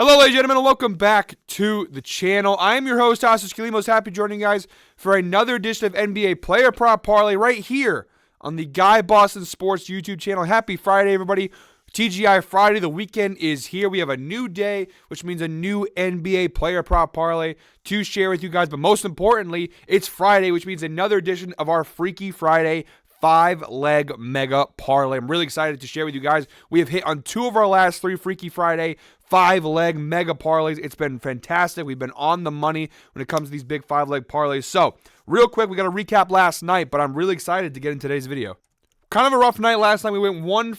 Hello, ladies and gentlemen, and welcome back to the channel. I am your host, Oscar Skilimos. Happy joining you guys for another edition of NBA Player Prop Parlay right here on the Guy Boston Sports YouTube channel. Happy Friday, everybody. TGI Friday, the weekend is here. We have a new day, which means a new NBA Player Prop Parlay to share with you guys. But most importantly, it's Friday, which means another edition of our Freaky Friday 5-leg mega parlay. I'm really excited to share with you guys. We have hit on 2 of our last 3 Freaky Friday 5-leg mega parlays. It's been fantastic. We've been on the money when it comes to these big 5-leg parlays. So, real quick, we got to recap last night, but I'm really excited to get in today's video. Kind of a rough night last night. We went 1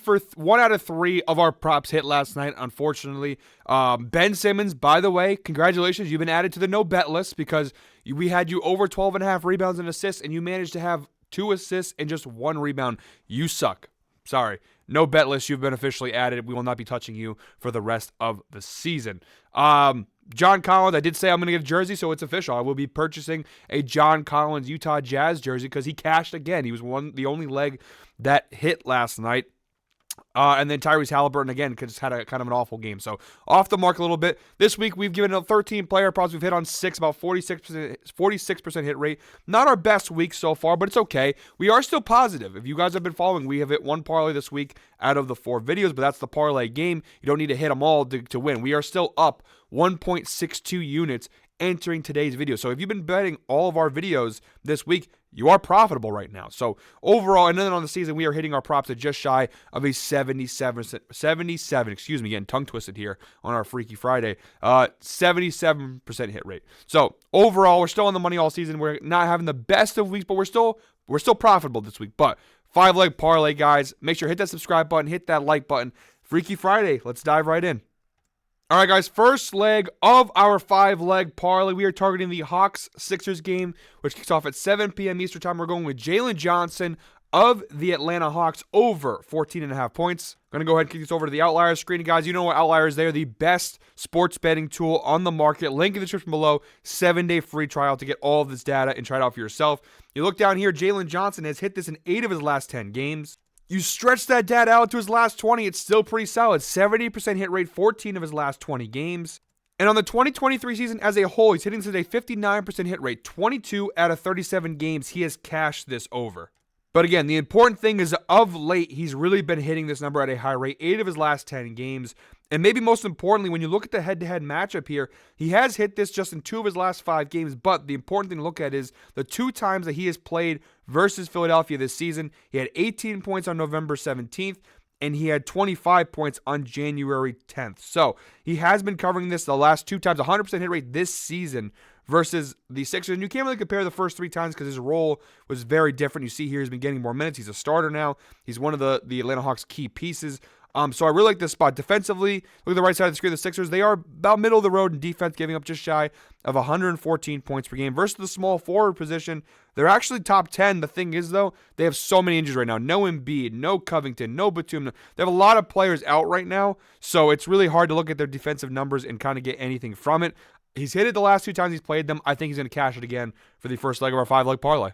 out of 3 of our props hit last night, unfortunately. Ben Simmons, by the way, congratulations. You've been added to the no bet list because we had you over 12.5 rebounds and assists, and you managed to have 2 assists and just 1 rebound. You suck. Sorry. No bet list. You've been officially added. We will not be touching you for the rest of the season. John Collins, I did say I'm going to get a jersey, so it's official. I will be purchasing a John Collins Utah Jazz jersey because he cashed again. He was the only leg that hit last night. And then Tyrese Halliburton, again, just had a kind of an awful game. So, off the mark a little bit. This week, we've given out 13 player props. We've hit on 6, about 46% hit rate. Not our best week so far, but it's okay. We are still positive. If you guys have been following, we have hit 1 parlay this week out of the 4 videos, but that's the parlay game. You don't need to hit them all to win. We are still up 1.62 units entering today's video. So if you've been betting all of our videos this week, you are profitable right now. So overall, and then on the season, we are hitting our props at just shy of a 77, getting tongue twisted here on our Freaky Friday, 77% hit rate. So overall, we're still on the money all season. We're not having the best of weeks, but we're still profitable this week. But 5-leg parlay, guys, make sure to hit that subscribe button, hit that like button. Freaky Friday, let's dive right in. All right, guys, first leg of our 5-leg parlay. We are targeting the Hawks-Sixers game, which kicks off at 7 p.m. Eastern time. We're going with Jalen Johnson of the Atlanta Hawks over 14.5 points. I'm going to go ahead and kick this over to the Outliers screen. Guys, you know what Outliers, they are the best sports betting tool on the market. Link in the description below. 7-day free trial to get all of this data and try it out for yourself. You look down here, Jalen Johnson has hit this in 8 of his last 10 games. You stretch that data out to his last 20, it's still pretty solid. 70% hit rate, 14 of his last 20 games. And on the 2023 season as a whole, he's hitting this at a 59% hit rate. 22 out of 37 games, he has cashed this over. But again, the important thing is of late, he's really been hitting this number at a high rate. 8 of his last 10 games. And maybe most importantly, when you look at the head-to-head matchup here, he has hit this just in 2 of his last 5 games. But the important thing to look at is the 2 times that he has played versus Philadelphia this season. He had 18 points on November 17th, and he had 25 points on January 10th. So he has been covering this the last 2 times, 100% hit rate this season versus the Sixers. And you can't really compare the first 3 times because his role was very different. You see here he's been getting more minutes. He's a starter now. He's one of the Atlanta Hawks' key pieces. So I really like this spot. Defensively, look at the right side of the screen. The Sixers, they are about middle of the road in defense, giving up just shy of 114 points per game. Versus the small forward position, they're actually top 10. The thing is, though, they have so many injuries right now. No Embiid, no Covington, no Batum. They have a lot of players out right now, so it's really hard to look at their defensive numbers and kind of get anything from it. He's hit it the last 2 times he's played them. I think he's going to cash it again for the first leg of our 5-leg parlay.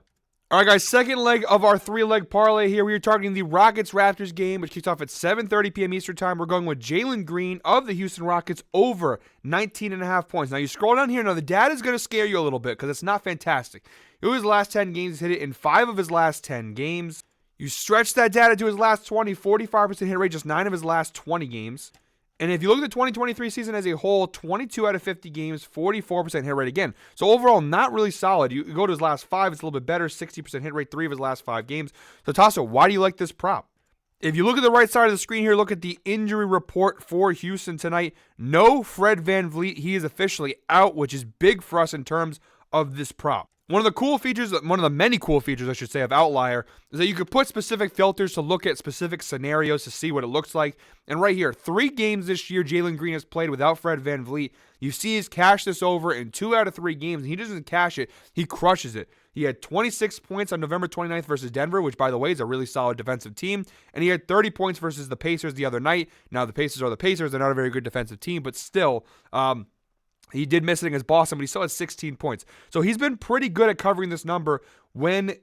All right, guys, second leg of our 3-leg parlay here. We are targeting the Rockets-Raptors game, which kicks off at 7:30 p.m. Eastern time. We're going with Jalen Green of the Houston Rockets over 19.5 points. Now, you scroll down here. Now, the data is going to scare you a little bit because it's not fantastic. In his last 10 games, he's hit it in 5 of his last 10 games. You stretch that data to his last 20, 45% hit rate, just 9 of his last 20 games. And if you look at the 2023 season as a whole, 22 out of 50 games, 44% hit rate again. So overall, not really solid. You go to his last 5, it's a little bit better, 60% hit rate, 3 of his last 5 games. So Tasso, why do you like this prop? If you look at the right side of the screen here, look at the injury report for Houston tonight. No Fred VanVleet. He is officially out, which is big for us in terms of this prop. One of the many cool features, I should say, of Outlier is that you could put specific filters to look at specific scenarios to see what it looks like. And right here, 3 games this year Jalen Green has played without Fred VanVleet. You see he's cashed this over in 2 out of 3 games. And he doesn't cash it, he crushes it. He had 26 points on November 29th versus Denver, which, by the way, is a really solid defensive team. And he had 30 points versus the Pacers the other night. Now, the Pacers are the Pacers. They're not a very good defensive team, but still, he did miss it against Boston, but he still had 16 points. So he's been pretty good at covering this number when Fred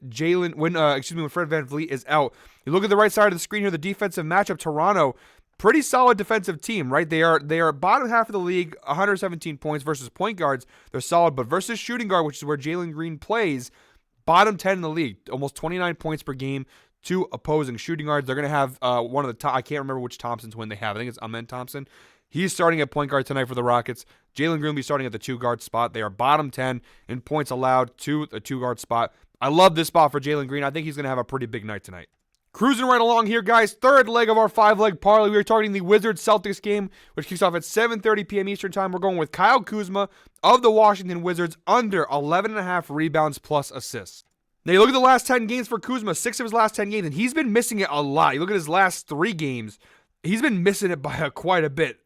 VanVleet is out. You look at the right side of the screen here, the defensive matchup, Toronto Pretty solid defensive team, right? They are bottom half of the league, 117 points versus point guards. They're solid, but versus shooting guard, which is where Jalen Green plays, bottom 10 in the league, almost 29 points per game to opposing shooting guards. They're going to have one of the top, I can't remember which Thompson twin they have. I think it's Amen Thompson. He's starting at point guard tonight for the Rockets. Jalen Green will be starting at the 2-guard spot. They are bottom 10 in points allowed to the 2-guard spot. I love this spot for Jalen Green. I think he's going to have a pretty big night tonight. Cruising right along here, guys. Third leg of our 5-leg parlay. We are targeting the Wizards-Celtics game, which kicks off at 7:30 p.m. Eastern Time. We're going with Kyle Kuzma of the Washington Wizards under 11.5 rebounds plus assists. Now, you look at the last 10 games for Kuzma, 6 of his last 10 games, and he's been missing it a lot. You look at his last 3 games, he's been missing it by quite a bit.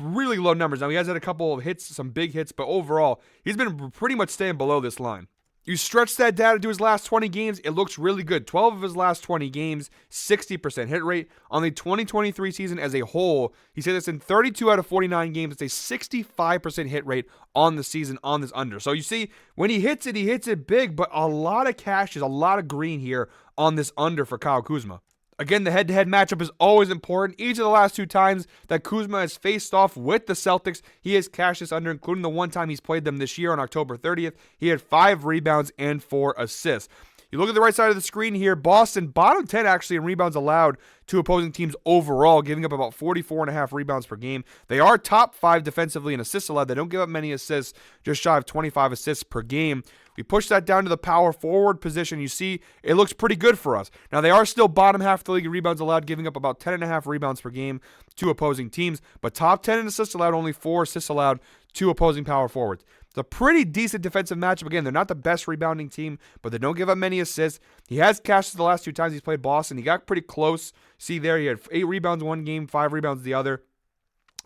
Really low numbers. Now, he has had a couple of hits, some big hits, but overall, he's been pretty much staying below this line. You stretch that data to his last 20 games, it looks really good. 12 of his last 20 games, 60% hit rate. On the 2023 season as a whole, he said this in 32 out of 49 games. It's a 65% hit rate on the season on this under. So you see, when he hits it big, but a lot of cash, a lot of green here on this under for Kyle Kuzma. Again, the head-to-head matchup is always important. Each of the last 2 times that Kuzma has faced off with the Celtics, he has cashed this under, including the one time he's played them this year on October 30th. He had 5 rebounds and 4 assists. You look at the right side of the screen here, Boston, bottom 10 actually in rebounds allowed to opposing teams overall, giving up about 44.5 rebounds per game. They are top 5 defensively in assists allowed. They don't give up many assists, just shy of 25 assists per game. We push that down to the power forward position. You see, it looks pretty good for us. Now, they are still bottom half of the league in rebounds allowed, giving up about 10.5 rebounds per game to opposing teams. But top 10 in assists allowed, only 4 assists allowed to opposing power forwards. It's a pretty decent defensive matchup. Again, they're not the best rebounding team, but they don't give up many assists. He has cashed the last 2 times he's played Boston. He got pretty close. See there, he had 8 rebounds one game, 5 rebounds the other.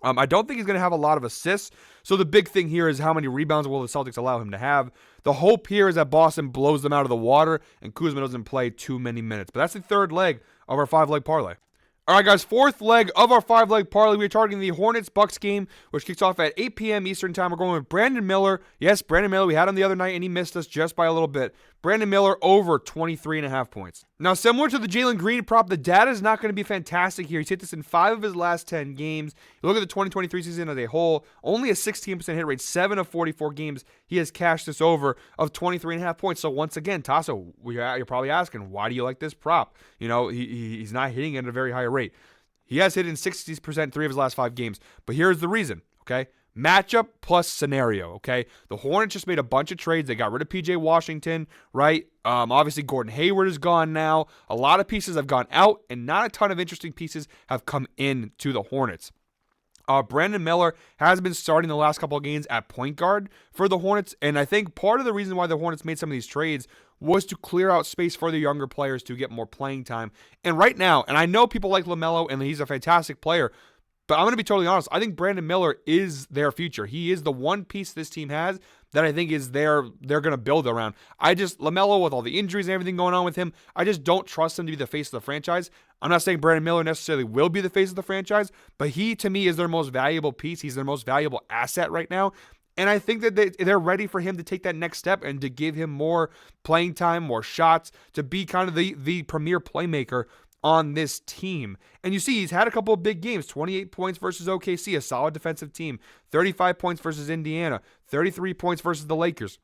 I don't think he's going to have a lot of assists. So the big thing here is how many rebounds will the Celtics allow him to have. The hope here is that Boston blows them out of the water and Kuzma doesn't play too many minutes. But that's the third leg of our 5-leg parlay. All right, guys, fourth leg of our 5-leg parlay. We're targeting the Hornets-Bucks game, which kicks off at 8 p.m. Eastern Time. We're going with Brandon Miller. Yes, Brandon Miller. We had him the other night, and he missed us just by a little bit. Brandon Miller over 23.5 points. Now, similar to the Jalen Green prop, the data is not going to be fantastic here. He's hit this in 5 of his last 10 games. You look at the 2023 season as a whole, only a 16% hit rate, 7 of 44 games. He has cashed this over of 23.5 points. So once again, Tasso, you're probably asking, why do you like this prop? You know, he's not hitting it at a very high rate. He has hit in 60% 3 of his last 5 games. But here's the reason, okay? Matchup plus scenario, okay? The Hornets just made a bunch of trades. They got rid of P.J. Washington, right? Obviously, Gordon Hayward is gone now. A lot of pieces have gone out, and not a ton of interesting pieces have come in to the Hornets. Brandon Miller has been starting the last couple of games at point guard for the Hornets, and I think part of the reason why the Hornets made some of these trades was to clear out space for the younger players to get more playing time. And right now, and I know people like LaMelo, and he's a fantastic player, but I'm going to be totally honest. I think Brandon Miller is their future. He is the one piece this team has that I think is they're going to build around. LaMelo, with all the injuries and everything going on with him, I just don't trust him to be the face of the franchise. I'm not saying Brandon Miller necessarily will be the face of the franchise, but he, to me, is their most valuable piece. He's their most valuable asset right now. And I think that they're ready for him to take that next step and to give him more playing time, more shots, to be kind of the premier playmaker on this team. And you see, he's had a couple of big games. 28 points versus OKC, a solid defensive team. 35 points versus Indiana. 33 points versus the Lakers.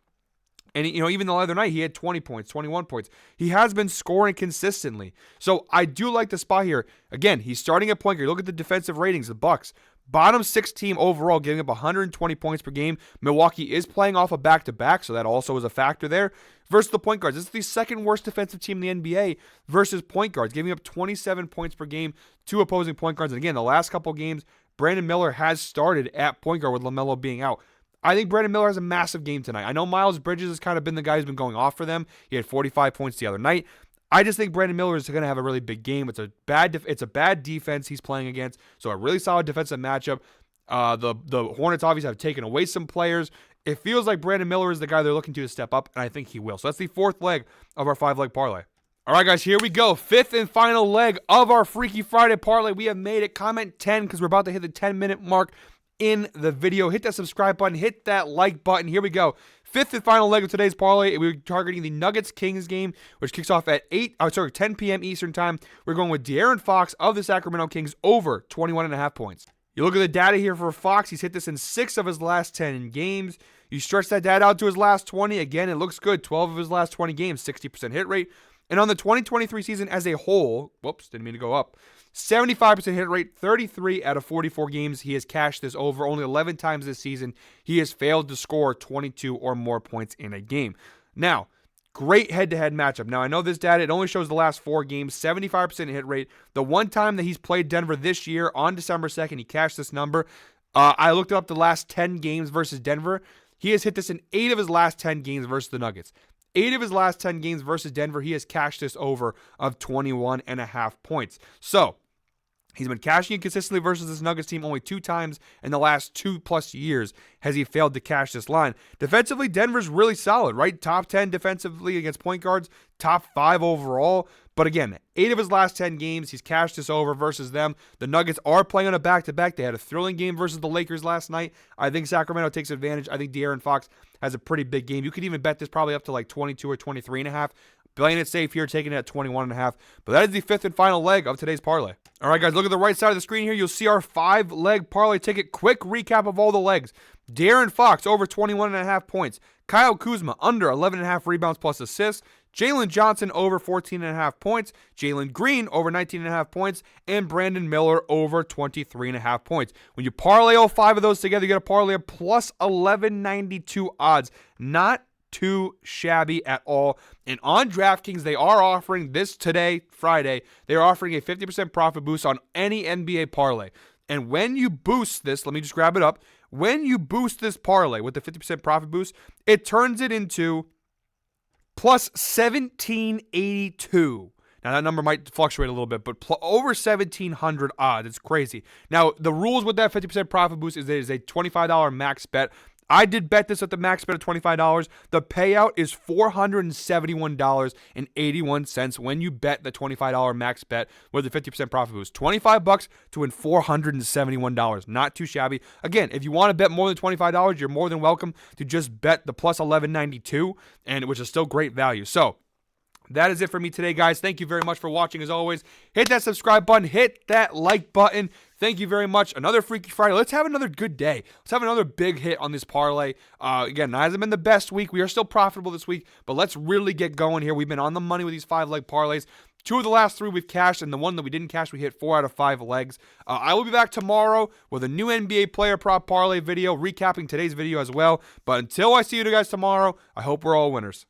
And, you know, even the other night, he had 20 points, 21 points. He has been scoring consistently. So I do like the spot here. Again, he's starting at point guard. Look at the defensive ratings, the Bucks. Bottom 6 team overall, giving up 120 points per game. Milwaukee is playing off a back-to-back, so that also is a factor there. Versus the point guards. This is the second worst defensive team in the NBA versus point guards, giving up 27 points per game to opposing point guards. And again, the last couple games, Brandon Miller has started at point guard with LaMelo being out. I think Brandon Miller has a massive game tonight. I know Miles Bridges has kind of been the guy who's been going off for them. He had 45 points the other night. I just think Brandon Miller is going to have a really big game. It's a bad defense he's playing against, so a really solid defensive matchup. The Hornets obviously have taken away some players. It feels like Brandon Miller is the guy they're looking to step up, and I think he will. So that's the fourth leg of our 5-leg parlay. All right, guys, here we go. Fifth and final leg of our Freaky Friday parlay. We have made it. Comment 10 because we're about to hit the 10-minute mark in the video. Hit that subscribe button. Hit that like button. Here we go. Fifth and final leg of today's parlay, we're targeting the Nuggets-Kings game, which kicks off at 10 p.m. Eastern time. We're going with De'Aaron Fox of the Sacramento Kings over 21.5 points. You look at the data here for Fox. He's hit this in 6 of his last 10 games. You stretch that data out to his last 20. Again, it looks good. 12 of his last 20 games, 60% hit rate. And on the 2023 season as a whole, whoops, didn't mean to go up, 75% hit rate, 33 out of 44 games. He has cashed this over. Only 11 times this season, he has failed to score 22 or more points in a game. Now, great head-to-head matchup. Now, I know this data, it only shows the last 4 games, 75% hit rate. The one time that he's played Denver this year on December 2nd, he cashed this number. I looked up the last 10 games versus Denver. He has hit this in 8 of his last 10 games versus the Nuggets. 8 of his last 10 games versus Denver, he has cashed this over of 21.5 points. So, he's been cashing it consistently versus this Nuggets team. Only 2 times in the last 2+ years has he failed to cash this line. Defensively, Denver's really solid, right? Top 10 defensively against point guards, top 5 overall. But again, 8 of his last 10 games, he's cashed this over versus them. The Nuggets are playing on a back-to-back. They had a thrilling game versus the Lakers last night. I think Sacramento takes advantage. I think De'Aaron Fox has a pretty big game. You could even bet this probably up to like 22 or 23.5. Playing it safe here, taking it at 21.5. But that is the 5th and final leg of today's parlay. All right, guys, look at the right side of the screen here. You'll see our 5-leg parlay ticket. Quick recap of all the legs. De'Aaron Fox over 21.5 points. Kyle Kuzma under 11.5 rebounds plus assists. Jalen Johnson over 14.5 points. Jalen Green over 19.5 points. And Brandon Miller over 23.5 points. When you parlay all 5 of those together, you get a parlay of plus 1192 odds. Not too shabby at all. And on DraftKings, they are offering this today, Friday, they're offering a 50% profit boost on any NBA parlay. And when you boost this, let me just grab it up. When you boost this parlay with the 50% profit boost, it turns it into plus 1782. Now, that number might fluctuate a little bit, but over 1,700 odds. It's crazy. Now, the rules with that 50% profit boost is that it is a $25 max bet. I did bet this at the max bet of $25. The payout is $471.81 when you bet the $25 max bet with the 50% profit boost. $25 to win $471. Not too shabby. Again, if you want to bet more than $25, you're more than welcome to just bet the plus 1192, and which is still great value. So, that is it for me today, guys. Thank you very much for watching, as always. Hit that subscribe button. Hit that like button. Thank you very much. Another Freaky Friday. Let's have another good day. Let's have another big hit on this parlay. Again, it hasn't been the best week. We are still profitable this week, but let's really get going here. We've been on the money with these 5-leg parlays. 2 of the last 3 we've cashed, and the one that we didn't cash, we hit 4 out of 5 legs. I will be back tomorrow with a new NBA Player Prop Parlay video, recapping today's video as well. But until I see you guys tomorrow, I hope we're all winners.